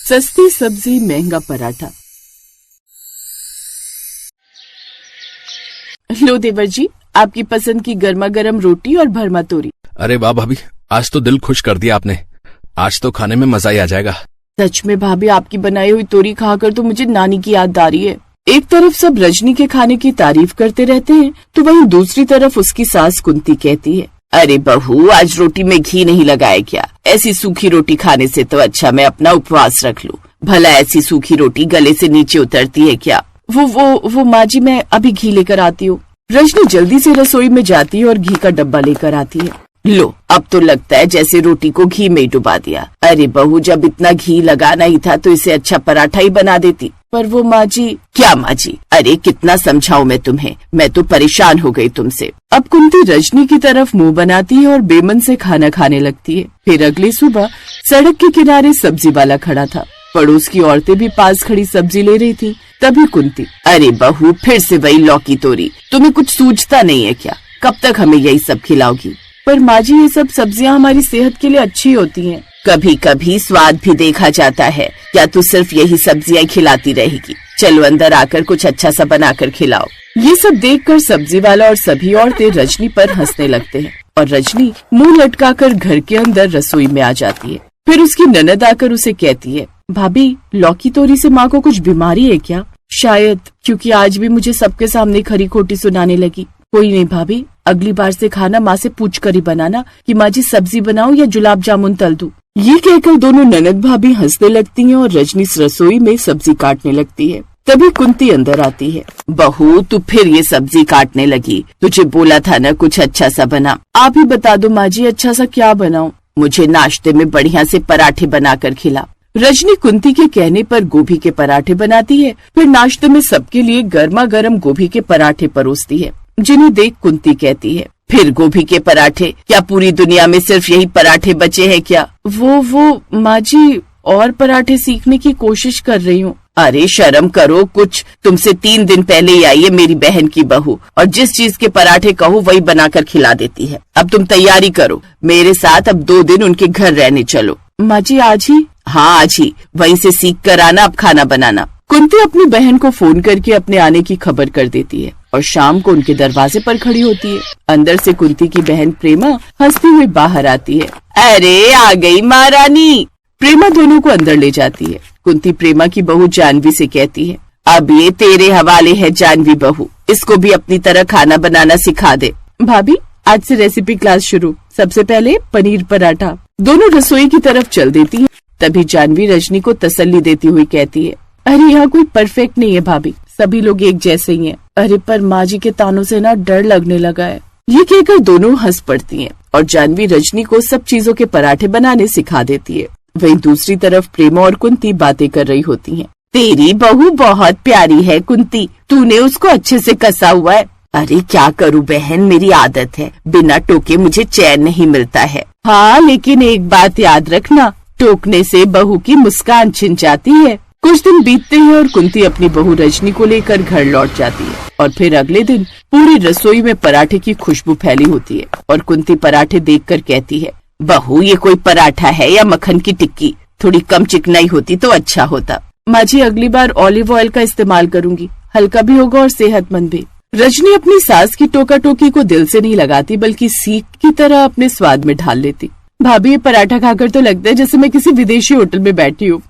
सस्ती सब्जी महंगा पराठा। लो देवर जी, आपकी पसंद की गर्मा गर्म रोटी और भरमा तोरी। अरे वाह भाभी, आज तो दिल खुश कर दिया आपने। आज तो खाने में मजा ही आ जाएगा। सच में भाभी, आपकी बनाई हुई तोरी खाकर तो मुझे नानी की याद आ रही है। एक तरफ सब रजनी के खाने की तारीफ करते रहते हैं तो वहीं दूसरी तरफ उसकी सास कुंती कहती है, अरे बहू, आज रोटी में घी नहीं लगाए क्या? ऐसी सूखी रोटी खाने से तो अच्छा मैं अपना उपवास रख लूं। भला ऐसी सूखी रोटी गले से नीचे उतरती है क्या? वो माँ जी, मैं अभी घी लेकर आती हूँ। रजनी जल्दी से रसोई में जाती है और घी का डब्बा लेकर आती है। लो, अब तो लगता है जैसे रोटी को घी में डुबा दिया। अरे बहू, जब इतना घी लगाना ही था तो इसे अच्छा पराठा ही बना देती। पर वो माँ जी। क्या माँ जी? अरे कितना समझाऊं मैं तुम्हें, मैं तो परेशान हो गई तुमसे। अब कुंती रजनी की तरफ मुंह बनाती है और बेमन से खाना खाने लगती है। फिर अगली सुबह सड़क के किनारे सब्जी वाला खड़ा था। पड़ोस की औरतें भी पास खड़ी सब्जी ले रही थी। तभी कुंती, अरे बहू, फिर से वही लौकी तोरी। तुम्हें कुछ सूझता नहीं है क्या? कब तक हमें यही सब खिलाओगी? पर माँ जी, ये सब सब्जियाँ हमारी सेहत के लिए अच्छी होती हैं। कभी कभी स्वाद भी देखा जाता है। या तू सिर्फ यही सब्जियाँ खिलाती रहेगी? चलो अंदर आकर कुछ अच्छा सा बनाकर खिलाओ। ये सब देखकर सब्जी वाला और सभी औरतें रजनी पर हंसने लगते हैं और रजनी मुंह लटकाकर घर के अंदर रसोई में आ जाती है। फिर उसकी ननद आकर उसे कहती है, भाभी, लौकी तोरी से माँ को कुछ बीमारी है क्या? शायद, क्योंकि आज भी मुझे सबके सामने खरी खोटी सुनाने लगी। कोई नहीं भाभी, अगली बार से खाना माँ से पूछ कर ही बनाना कि माँ जी सब्जी बनाओ या गुलाब जामुन तल दूं। ये कहकर दोनों ननद भाभी हंसने लगती हैं और रजनी रसोई में सब्जी काटने लगती है। तभी कुंती अंदर आती है। बहू, तू फिर ये सब्जी काटने लगी? तुझे बोला था ना कुछ अच्छा सा बना। आप ही बता दो माँ जी, अच्छा सा क्या बनाऊं? मुझे नाश्ते में बढ़िया से पराठे बनाकर खिला। रजनी कुंती के कहने पर गोभी के पराठे बनाती है। फिर नाश्ते में सबके लिए गर्मा गर्म गोभी के पराठे परोसती है, जिन्हें देख कुंती कहती है, फिर गोभी के पराठे? क्या पूरी दुनिया में सिर्फ यही पराठे बचे हैं क्या? वो माँ जी, और पराठे सीखने की कोशिश कर रही हूँ। अरे शर्म करो कुछ। तुमसे 3 दिन पहले ही आई है मेरी बहन की बहू और जिस चीज के पराठे कहूँ वही बनाकर खिला देती है। अब तुम तैयारी करो, मेरे साथ अब 2 दिन उनके घर रहने चलो। माँ जी, आज ही? हाँ, आज ही। वहीं से सीख कर आना अब खाना बनाना। कुंती अपनी बहन को फोन करके अपने आने की खबर कर देती है और शाम को उनके दरवाजे पर खड़ी होती है। अंदर से कुंती की बहन प्रेमा हंसती हुई बाहर आती है। अरे आ गई महारानी। प्रेमा दोनों को अंदर ले जाती है। कुंती प्रेमा की बहू जानवी से कहती है, अब ये तेरे हवाले है जानवी बहू, इसको भी अपनी तरह खाना बनाना सिखा दे। भाभी, आज से रेसिपी क्लास शुरू। सबसे पहले पनीर पराठा। दोनों रसोई की तरफ चल देती है। तभी जानवी रजनी को तसल्ली देती हुई कहती है, अरे यहाँ कोई परफेक्ट नहीं है भाभी, सभी लोग एक जैसे ही हैं। अरे पर माँ जी के तानों से ना डर लगने लगा है। ये कहकर दोनों हंस पड़ती हैं और जानवी रजनी को सब चीजों के पराठे बनाने सिखा देती है। वहीं दूसरी तरफ प्रेमा और कुंती बातें कर रही होती हैं। तेरी बहू बहुत प्यारी है कुंती, तूने उसको अच्छे से कसा हुआ है। अरे क्या करूँ बहन, मेरी आदत है, बिना टोके मुझे चैन नहीं मिलता है। हाँ, लेकिन एक बात याद रखना, टोकने से बहू की मुस्कान छिन जाती है। कुछ दिन बीतते हैं और कुंती अपनी बहू रजनी को लेकर घर लौट जाती है और फिर अगले दिन पूरी रसोई में पराठे की खुशबू फैली होती है और कुंती पराठे देखकर कहती है, बहू, ये कोई पराठा है या मक्खन की टिक्की? थोड़ी कम चिकनाई होती तो अच्छा होता। माँ जी, अगली बार ऑलिव ऑयल का इस्तेमाल करूंगी, हल्का भी होगा और सेहतमंद भी। रजनी अपनी सास की टोका टोकी को दिल से नहीं लगाती बल्कि सीख की तरह अपने स्वाद में ढाल लेती। भाभी, ये पराठा खाकर तो लगता है जैसे मैं किसी विदेशी होटल में बैठी हूँ।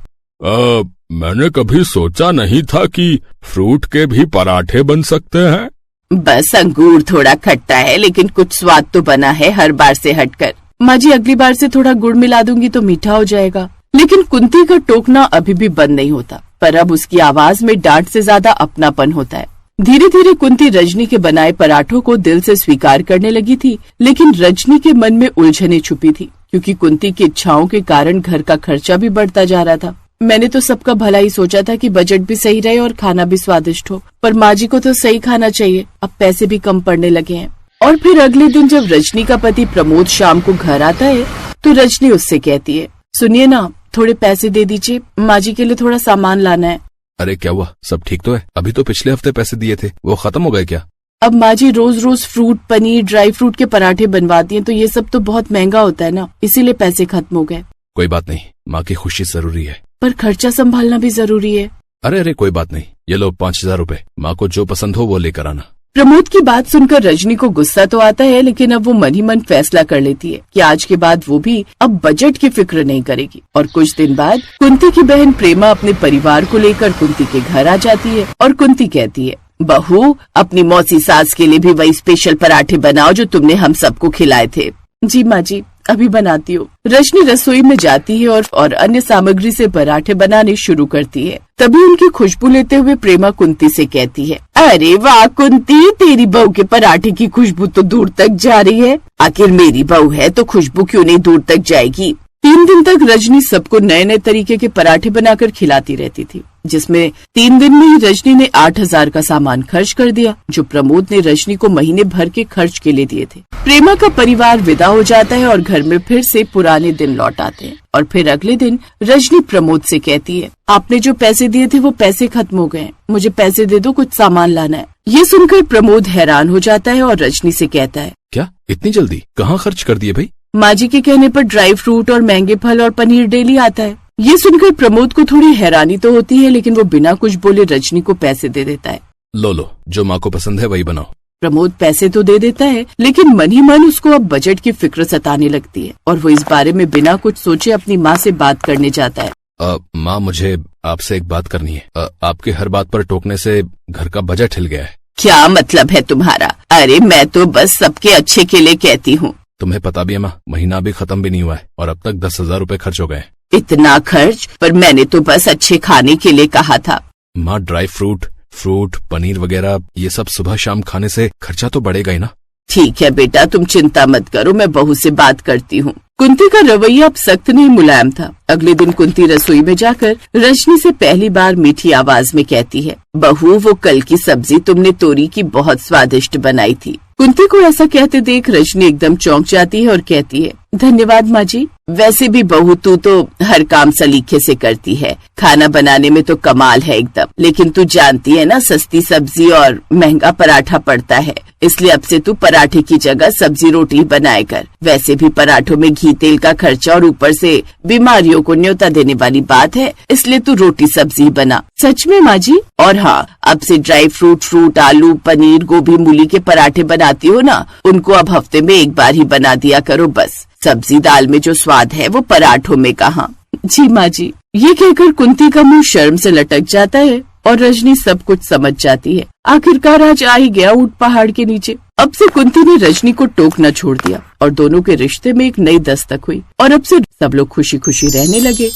मैंने कभी सोचा नहीं था कि फ्रूट के भी पराठे बन सकते हैं। बस अंगूर थोड़ा खट्टा है लेकिन कुछ स्वाद तो बना है हर बार से हटकर। माँ जी, अगली बार से थोड़ा गुड़ मिला दूंगी तो मीठा हो जाएगा। लेकिन कुंती का टोकना अभी भी बंद नहीं होता, पर अब उसकी आवाज में डांट से ज्यादा अपनापन होता है। धीरे धीरे कुंती रजनी के बनाए पराठों को दिल से स्वीकार करने लगी थी, लेकिन रजनी के मन में उलझने छुपी थी क्योंकि कुंती की इच्छाओं के कारण घर का खर्चा भी बढ़ता जा रहा था। मैंने तो सबका भला ही सोचा था कि बजट भी सही रहे और खाना भी स्वादिष्ट हो, पर माँ जी को तो सही खाना चाहिए, अब पैसे भी कम पड़ने लगे हैं। और फिर अगले दिन जब रजनी का पति प्रमोद शाम को घर आता है तो रजनी उससे कहती है, सुनिए ना, थोड़े पैसे दे दीजिए, माँ जी के लिए थोड़ा सामान लाना है। अरे क्या हुआ, सब ठीक तो है? अभी तो पिछले हफ्ते पैसे दिए थे, वो खत्म हो गए क्या? अब माँ जी रोज रोज फ्रूट, पनीर, ड्राई फ्रूट के पराठे बनवाती हैं तो ये सब तो बहुत महंगा होता है ना, इसीलिए पैसे खत्म हो गए। कोई बात नहीं, माँ की खुशी जरूरी है। पर खर्चा संभालना भी जरूरी है। अरे अरे कोई बात नहीं, ये लो 5,000 रुपए, माँ को जो पसंद हो वो लेकर आना। प्रमोद की बात सुनकर रजनी को गुस्सा तो आता है, लेकिन अब वो मन ही मन फैसला कर लेती है कि आज के बाद वो भी अब बजट की फिक्र नहीं करेगी। और कुछ दिन बाद कुंती की बहन प्रेमा अपने परिवार को लेकर कुंती के घर आ जाती है और कुंती कहती है, बहू अपनी मौसी सास के लिए भी वही स्पेशल पराठे बनाओ जो तुमने हम सबको खिलाए थे। जी माँ जी, अभी बनाती हूँ। रजनी रसोई में जाती है और अन्य सामग्री से पराठे बनाने शुरू करती है। तभी उनकी खुशबू लेते हुए प्रेमा कुंती से कहती है, अरे वाह कुंती, तेरी बहू के पराठे की खुशबू तो दूर तक जा रही है। आखिर मेरी बहू है तो खुशबू क्यों नहीं दूर तक जाएगी। 3 दिन तक रजनी सबको नए नए तरीके के पराठे बनाकर खिलाती रहती थी, जिसमें 3 दिन में ही रजनी ने 8,000 का सामान खर्च कर दिया, जो प्रमोद ने रजनी को महीने भर के खर्च के लिए दिए थे। प्रेमा का परिवार विदा हो जाता है और घर में फिर से पुराने दिन लौट आते हैं। और फिर अगले दिन रजनी प्रमोद से कहती है, आपने जो पैसे दिए थे वो पैसे खत्म हो गए, मुझे पैसे दे दो, कुछ सामान लाना है। ये सुनकर प्रमोद हैरान हो जाता है और रजनी से कहता है, क्या इतनी जल्दी, कहाँ खर्च कर दिए भाई? माँ जी के कहने पर ड्राई फ्रूट और महंगे फल और पनीर डेली आता है। ये सुनकर प्रमोद को थोड़ी हैरानी तो होती है, लेकिन वो बिना कुछ बोले रजनी को पैसे दे देता है। लो जो माँ को पसंद है वही बनाओ। प्रमोद पैसे तो दे देता है, लेकिन मन ही मन उसको अब बजट की फिक्र सताने लगती है और वो इस बारे में बिना कुछ सोचे अपनी माँ से बात करने जाता है। माँ, मुझे आपसे एक बात करनी है। आपके हर बात पर टोकने से घर का बजट हिल गया है। क्या मतलब है तुम्हारा? अरे मैं तो बस सबके अच्छे के लिए कहती हूँ। तुम्हें पता भी है माँ, महीना भी खत्म भी नहीं हुआ है और अब तक 10,000 रुपए खर्च हो गए। इतना खर्च? पर मैंने तो बस अच्छे खाने के लिए कहा था। माँ, ड्राई फ्रूट, पनीर वगैरह ये सब सुबह शाम खाने से खर्चा तो बढ़ेगा ही ना। ठीक है बेटा, तुम चिंता मत करो, मैं बहू से बात करती हूँ। कुंती का रवैया अब सख्त नहीं मुलायम था। अगले दिन कुंती रसोई में जाकर रजनी से पहली बार मीठी आवाज में कहती है, बहू वो कल की सब्जी तुमने तोरी की बहुत स्वादिष्ट बनाई थी। कुंती को ऐसा कहते देख रजनी एकदम चौंक जाती है और कहती है, धन्यवाद माँ जी। वैसे भी बहू तू तो हर काम सलीके से करती है, खाना बनाने में तो कमाल है एकदम। लेकिन तू जानती है ना, सस्ती सब्जी और महंगा पराठा पड़ता है, इसलिए अब से तू पराठे की जगह सब्जी रोटी बनाए कर। वैसे भी पराठों में घी तेल का खर्चा और ऊपर से बीमारियों को न्योता देने वाली बात है, इसलिए तू रोटी सब्जी बना। सच में माँ जी? और हाँ, अब से ड्राई फ्रूट, आलू, पनीर, गोभी, मूली के पराठे बनाती हो ना, उनको अब हफ्ते में एक बार ही बना दिया करो बस। सब्जी दाल में जो स्वाद है वो पराठों में कहाँ। जी माँ जी। ये कहकर कुंती का मुंह शर्म से लटक जाता है और रजनी सब कुछ समझ जाती है। आखिरकार आज आ ही गया ऊंट पहाड़ के नीचे। अब से कुंती ने रजनी को टोकना छोड़ दिया और दोनों के रिश्ते में एक नई दस्तक हुई और अब से सब लोग खुशी खुशी रहने लगे।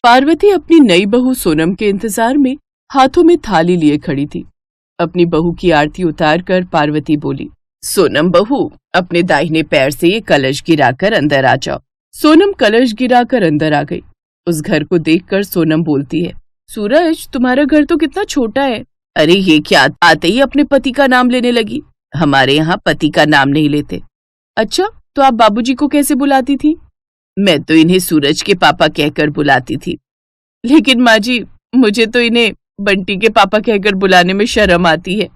पार्वती अपनी नई बहू सोनम के इंतजार में हाथों में थाली लिए खड़ी थी। अपनी बहू की आरती उतारकर पार्वती बोली, सोनम बहू, अपने दाहिने पैर से ये कलश गिराकर अंदर आ जाओ। सोनम कलश गिराकर अंदर आ गई। उस घर को देखकर सोनम बोलती है, सूरज, तुम्हारा घर तो कितना छोटा है। अरे ये क्या, आते ही अपने पति का नाम लेने लगी। हमारे यहाँ पति का नाम नहीं लेते। अच्छा, तो आप बाबूजी को कैसे बुलाती थी? मैं तो इन्हें सूरज के पापा कहकर बुलाती थी। लेकिन माँ जी, मुझे तो इन्हें बंटी के पापा कहकर बुलाने में शर्म आती है।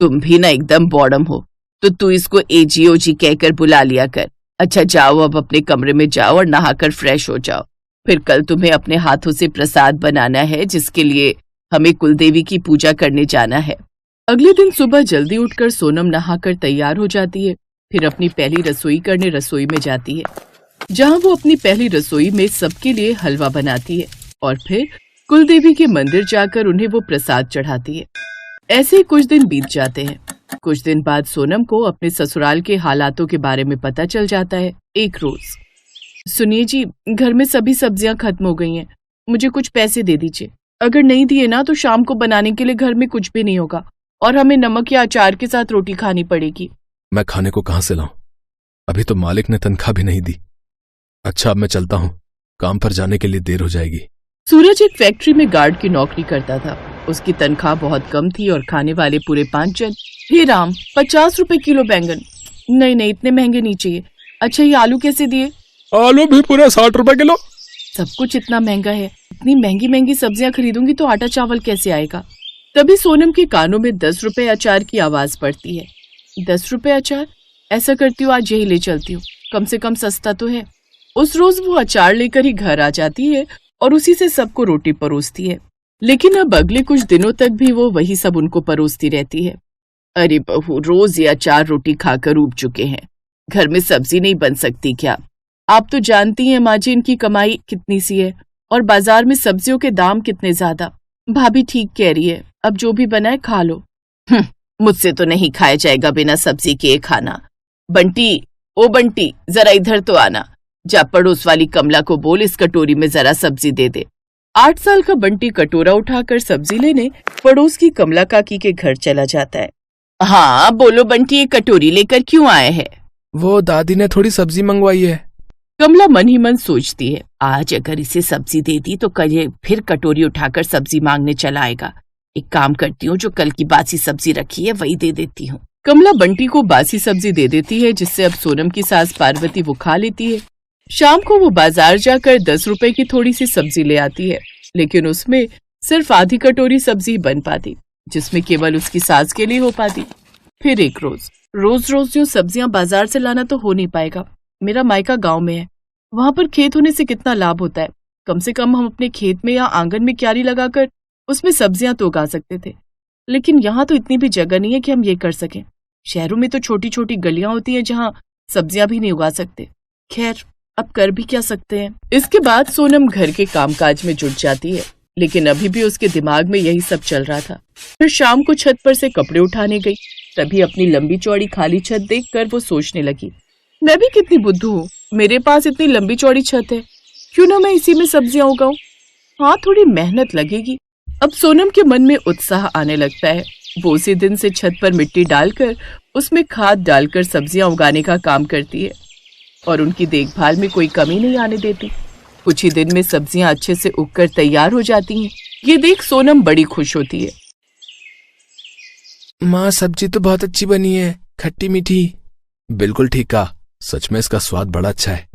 तुम भी ना एकदम बॉडम हो, तो तू इसको एजी ओजी कहकर बुला लिया कर। अच्छा जाओ, अब अपने कमरे में जाओ और नहाकर फ्रेश हो जाओ। फिर कल तुम्हें अपने हाथों से प्रसाद बनाना है, जिसके लिए हमें कुलदेवी की पूजा करने जाना है। अगले दिन सुबह जल्दी उठकर सोनम नहाकर तैयार हो जाती है। फिर अपनी पहली रसोई करने रसोई में जाती है, जहाँ वो अपनी पहली रसोई में सबके लिए हलवा बनाती है और फिर कुलदेवी के मंदिर जाकर उन्हें वो प्रसाद चढ़ाती है। ऐसे ही कुछ दिन बीत जाते हैं। कुछ दिन बाद सोनम को अपने ससुराल के हालातों के बारे में पता चल जाता है। एक रोज, सुनिए जी, घर में सभी सब्जियां खत्म हो गई हैं, मुझे कुछ पैसे दे दीजिए। अगर नहीं दिए ना तो शाम को बनाने के लिए घर में कुछ भी नहीं होगा और हमें नमक या अचार के साथ रोटी खानी पड़ेगी। मैं खाने को कहाँ से लाऊं? अभी तो मालिक ने तनख्वाह भी नहीं दी। अच्छा, अब मैं चलता हूँ, काम पर जाने के लिए देर हो जाएगी। सूरज एक फैक्ट्री में गार्ड की नौकरी करता था। उसकी तनख्वाह बहुत कम थी और खाने वाले पूरे 5 जन। हे राम, 50 रुपए किलो बैंगन? नहीं, इतने महंगे नहीं चाहिए। अच्छा, ये आलू कैसे दिए? आलू भी पूरे 60 रुपए किलो। सब कुछ इतना महंगा है, इतनी महंगी महंगी सब्जियां खरीदूंगी तो आटा चावल कैसे आएगा? तभी सोनम के कानों में 10 रुपए अचार की आवाज पड़ती है। 10 रुपए अचार, ऐसा करती हूँ आज यही ले चलती हूँ, कम से कम सस्ता तो है। उस रोज वो अचार लेकर ही घर आ जाती है और उसी से सबको रोटी परोसती है। लेकिन अब अगले कुछ दिनों तक भी वो वही सब उनको परोसती रहती है। अरे बहू, रोज ये अचार रोटी खाकर ऊब चुके हैं, घर में सब्जी नहीं बन सकती क्या? आप तो जानती हैं माँ जी इनकी कमाई कितनी सी है और बाजार में सब्जियों के दाम कितने ज्यादा। भाभी ठीक कह रही है, अब जो भी बनाए खा लो। मुझसे तो नहीं खाया जाएगा बिना सब्जी के खाना। बंटी, ओ बंटी, जरा इधर तो आना, जा पड़ोस वाली कमला को बोल इस कटोरी में जरा सब्जी दे दे। 8 साल का बंटी कटोरा उठाकर सब्जी लेने पड़ोस की कमला काकी के घर चला जाता है। हाँ बोलो बंटी, ये कटोरी लेकर क्यों आए हैं? वो दादी ने थोड़ी सब्जी मंगवाई है। कमला मन ही मन सोचती है, आज अगर इसे सब्जी दे दी तो कल ये फिर कटोरी उठाकर सब्जी मांगने चला आएगा। एक काम करती हूँ, जो कल की बासी सब्जी रखी है वही दे देती हूँ। कमला बंटी को बासी सब्जी दे देती है, जिससे अब सोनम की सास पार्वती वो खा लेती है। शाम को वो बाजार जाकर 10 रुपए की थोड़ी सी सब्जी ले आती है, लेकिन उसमें सिर्फ आधी कटोरी सब्जी बन पाती, जिसमें केवल उसकी सास के लिए हो पाती। फिर एक रोज रोज जो सब्जियां बाजार से लाना तो हो नहीं पाएगा। मेरा मायका गांव में है, वहां पर खेत होने से कितना लाभ होता है। कम से कम हम अपने खेत में या आंगन में क्यारी लगाकर उसमें सब्जियां तो उगा सकते थे, लेकिन यहाँ तो इतनी भी जगह नहीं है कि हम ये कर सकें। शहरों में तो छोटी छोटी गलियां होती हैं जहाँ सब्जियां भी नहीं उगा सकते। खैर, अब कर भी क्या सकते हैं। इसके बाद सोनम घर के कामकाज में जुट जाती है, लेकिन अभी भी उसके दिमाग में यही सब चल रहा था। फिर शाम को छत पर से कपड़े उठाने गई, तभी अपनी लंबी चौड़ी खाली छत देखकर वो सोचने लगी, मैं भी कितनी बुद्धू हूँ, मेरे पास इतनी लंबी चौड़ी छत है, क्यों ना मैं इसी में सब्जियां उगाऊं। हाँ, थोड़ी मेहनत लगेगी। अब सोनम के मन में उत्साह आने लगता है। वो उसी दिन से छत पर मिट्टी डालकर उसमें खाद डालकर सब्जियां उगाने का काम करती है और उनकी देखभाल में कोई कमी नहीं आने देती। कुछ ही दिन में सब्जियां अच्छे से उगकर तैयार हो जाती हैं। ये देख सोनम बड़ी खुश होती है। माँ, सब्जी तो बहुत अच्छी बनी है, खट्टी मीठी। बिल्कुल ठीक कहा, सच में इसका स्वाद बड़ा अच्छा है।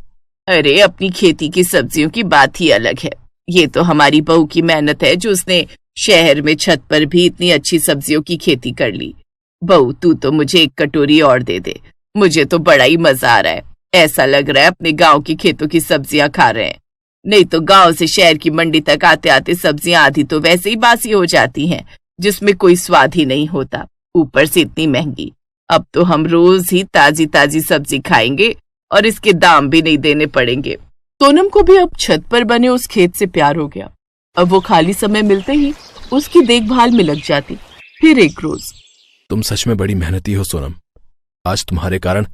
अरे, अपनी खेती की सब्जियों की बात ही अलग है। ये तो हमारी बहू की मेहनत है जो उसने शहर में छत पर भी इतनी अच्छी सब्जियों की खेती कर ली। बहू, तू तो मुझे एक कटोरी और दे दे, मुझे तो बड़ा ही मजा आ रहा है। ऐसा लग रहा है अपने गांव की खेतों की सब्जियां खा रहे हैं। नहीं तो गांव से शहर की मंडी तक आते आते सब्जियां आधी तो वैसे ही बासी हो जाती हैं, जिसमें कोई स्वाद ही नहीं होता, ऊपर से इतनी महंगी। अब तो हम रोज ही ताजी ताजी सब्जी खाएंगे और इसके दाम भी नहीं देने पड़ेंगे। सोनम को भी अब छत पर बने उस खेत से प्यार हो गया। अब वो खाली समय मिलते ही उसकी देखभाल में लग जाती। फिर एक रोज, तुम सच में बड़ी मेहनती हो सोनम, आज तुम्हारे कारण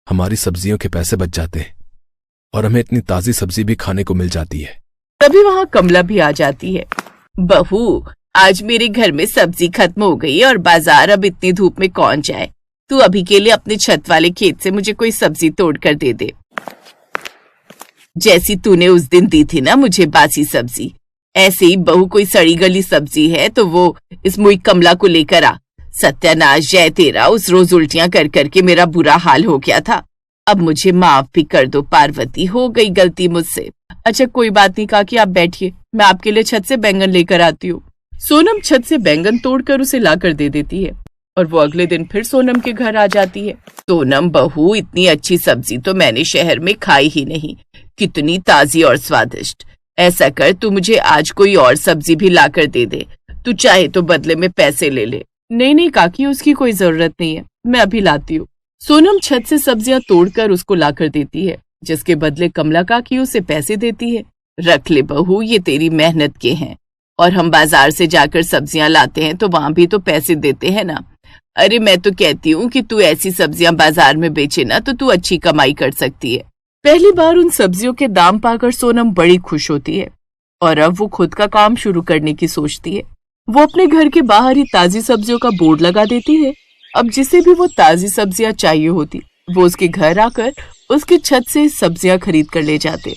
हमारी सब्जियों के पैसे बच जाते हैं और हमें इतनी ताजी सब्जी भी खाने को मिल जाती है। तभी वहाँ कमला भी आ जाती है। बहू, आज मेरे घर में सब्जी खत्म हो गई और बाजार अब इतनी धूप में कौन जाए। तू अभी के लिए अपने छत वाले खेत से मुझे कोई सब्जी तोड़ कर दे दे, जैसी तूने उस दिन दी थी ना मुझे बासी सब्जी। ऐसे ही बहू कोई सड़ी गली सब्जी है तो वो इस मुई कमला को लेकर आ। सत्यानाश जय तेरा, उस रोज उल्टियां कर करके मेरा बुरा हाल हो गया था। अब मुझे माफ भी कर दो पार्वती, हो गई गलती मुझसे। अच्छा कोई बात नहीं काकी, आप बैठिए, मैं आपके लिए छत से बैंगन लेकर आती हूँ। सोनम छत से बैंगन तोड़कर उसे लाकर दे देती है और वो अगले दिन फिर सोनम के घर आ जाती है। सोनम बहू, इतनी अच्छी सब्जी तो मैंने शहर में खाई ही नहीं, कितनी ताजी और स्वादिष्ट। ऐसा कर, तू मुझे आज कोई और सब्जी भी लाकर दे दे, तू चाहे तो बदले में पैसे ले ले। नहीं नहीं काकी, उसकी कोई जरूरत नहीं है, मैं अभी लाती हूँ। सोनम छत से सब्जियां तोड़कर उसको लाकर देती है, जिसके बदले कमला काकी उसे पैसे देती है। रख ले बहू, ये तेरी मेहनत के हैं, और हम बाजार से जाकर सब्जियां लाते हैं तो वहां भी तो पैसे देते हैं ना। अरे मैं तो कहती हूँ कि तू ऐसी सब्जियां बाजार में बेचे ना तो तू अच्छी कमाई कर सकती है। पहली बार उन सब्जियों के दाम पाकर सोनम बड़ी खुश होती है और अब वो खुद का काम शुरू करने की सोचती है। वो अपने घर के बाहर ही ताजी सब्जियों का बोर्ड लगा देती है। अब जिसे भी वो ताजी सब्जियां चाहिए होती वो उसके घर आकर उसकी छत से सब्जियां खरीद कर ले जाते।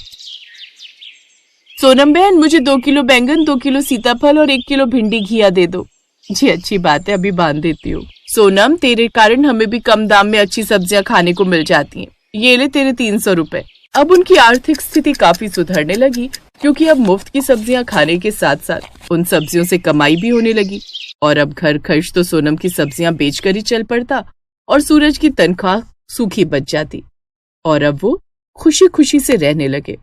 सोनम बहन, मुझे 2 किलो बैंगन, 2 किलो सीताफल और 1 किलो भिंडी घिया दे दो। जी अच्छी बात है, अभी बांध देती हूँ। सोनम, तेरे कारण हमें भी कम दाम में अच्छी सब्जियां खाने को मिल जाती हैं। ये ले तेरे 300 रुपए। अब उनकी आर्थिक स्थिति काफी सुधरने लगी, क्योंकि अब मुफ्त की सब्जियां खाने के साथ साथ उन सब्जियों से कमाई भी होने लगी और अब घर खर्च तो सोनम की सब्जियां बेचकर ही चल पड़ता और सूरज की तनख्वाह सूखी बच जाती और अब वो खुशी खुशी से रहने लगे।